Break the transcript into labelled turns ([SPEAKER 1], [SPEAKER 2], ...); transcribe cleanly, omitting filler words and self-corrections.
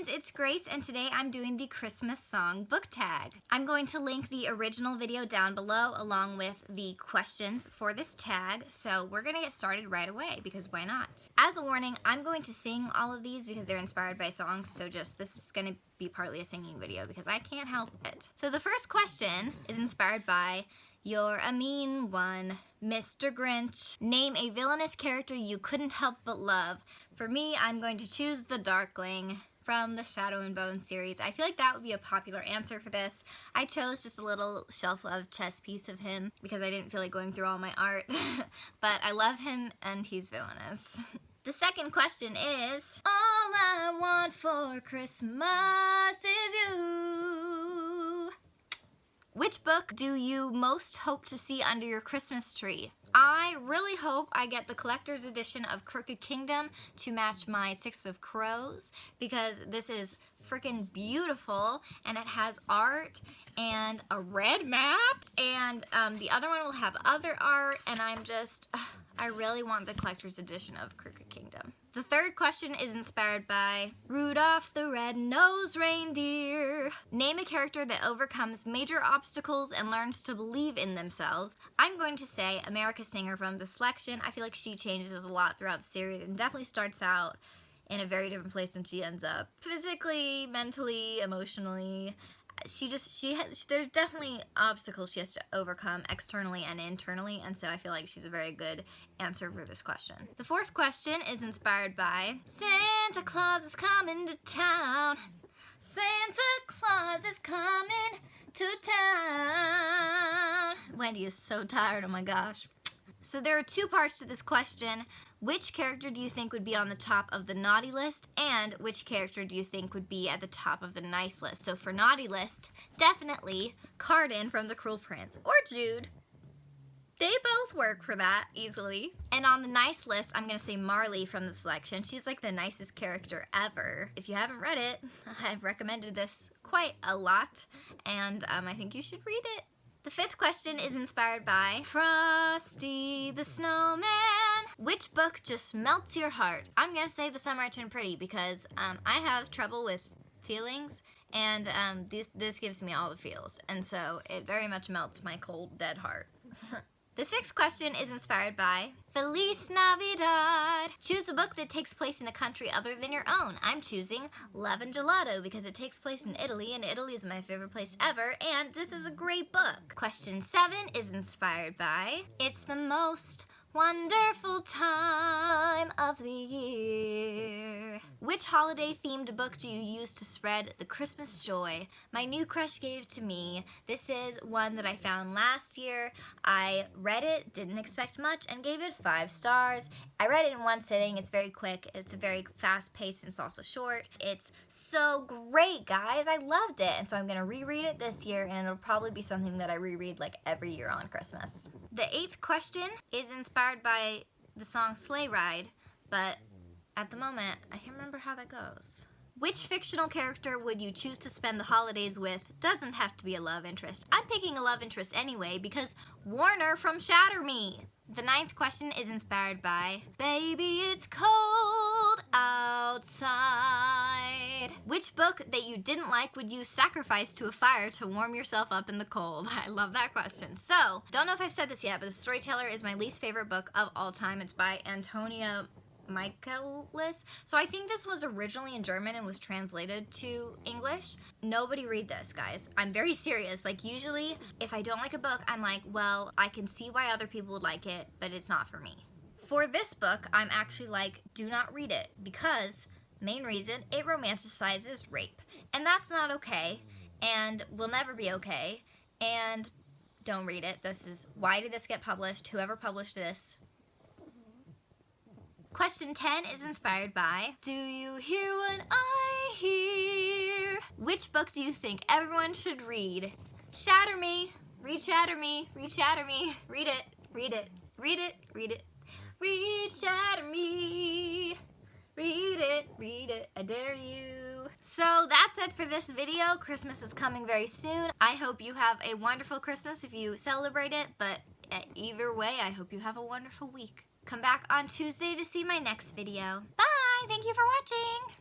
[SPEAKER 1] friends, it's Grace, and today I'm doing the Christmas song book tag. I'm going to link the original video down below along with the questions for this tag, so we're gonna get started right away because why not? As a warning, I'm going to sing all of these because they're inspired by songs, so this is gonna be partly a singing video because I can't help it. So the first question is inspired by "You're a mean one, Mr. Grinch. Name a villainous character you couldn't help but love." For me, I'm going to choose the Darkling from the Shadow and Bone series. I feel like that would be a popular answer for this. I chose just a little shelf-loved chess piece of him because I didn't feel like going through all my art, but I love him and he's villainous. The second question is, all I want for Christmas is you. Which book do you most hope to see under your Christmas tree? I really hope I get the collector's edition of Crooked Kingdom to match my Six of Crows because this is freaking beautiful and it has art and a red map, and the other one will have other art, and I really want the collector's edition of Crooked Kingdom. The third question is inspired by Rudolph the Red-Nosed Reindeer. Name a character that overcomes major obstacles and learns to believe in themselves. I'm going to say America Singer from the selection. I feel like she changes a lot throughout the series and definitely starts out in a very different place than she ends up. Physically, mentally, emotionally. There's definitely obstacles she has to overcome externally and internally, and so I feel like she's a very good answer for this question. The fourth question is inspired by Santa Claus is coming to town. Santa Claus is coming to town. Wendy is so tired, oh my gosh. So there are two parts to this question. Which character do you think would be on the top of the naughty list, and which character do you think would be at the top of the nice list? So for naughty list, definitely Carden from The Cruel Prince, or Jude. They both work for that easily. And on the nice list, I'm gonna say Marley from the selection. She's like the nicest character ever. If you haven't read it, I've recommended this quite a lot, and I think you should read it. The fifth question is inspired by Frosty the Snowman. Which book just melts your heart? I'm gonna say The Summer I Turned Pretty because I have trouble with feelings, and this gives me all the feels, and so it very much melts my cold, dead heart. The sixth question is inspired by Feliz Navidad. Choose a book that takes place in a country other than your own. I'm choosing Love and Gelato because it takes place in Italy, and Italy is my favorite place ever, and this is a great book. Question 7 is inspired by It's the Most Wonderful Time of the Year. Which holiday-themed book do you use to spread the Christmas joy? My new crush gave to me. This is one that I found last year. I read it, didn't expect much, and gave it 5 stars. I read it in one sitting. It's very quick. It's very fast-paced, and it's also short. It's so great, guys. I loved it, and so I'm gonna reread it this year, and it'll probably be something that I reread like every year on Christmas. The 8th question is inspired by the song Sleigh Ride, but at the moment, I can't remember how that goes. Which fictional character would you choose to spend the holidays with? Doesn't have to be a love interest. I'm picking a love interest anyway because Warner from Shatter Me. The 9th question is inspired by Baby It's Cold Outside. Which book that you didn't like would you sacrifice to a fire to warm yourself up in the cold? I love that question. So, don't know if I've said this yet, but The Storyteller is my least favorite book of all time. It's by Antonia Michaelis. So I think this was originally in German and was translated to English. Nobody read this, guys. I'm very serious. Like, usually if I don't like a book, I'm like, well, I can see why other people would like it, but it's not for me. For this book, I'm actually like, do not read it because main reason, it romanticizes rape, and that's not okay and will never be okay, and don't read it. Why did this get published? Whoever published this. Question 10 is inspired by Do You Hear What I Hear? Which book do you think everyone should read? Shatter Me. Read Shatter Me. Read Shatter Me. Read it. Read it. Read it. Read it. Read Shatter Me. Read it. Read it. I dare you. So that's it for this video. Christmas is coming very soon. I hope you have a wonderful Christmas if you celebrate it, but either way, I hope you have a wonderful week. Come back on Tuesday to see my next video. Bye! Thank you for watching!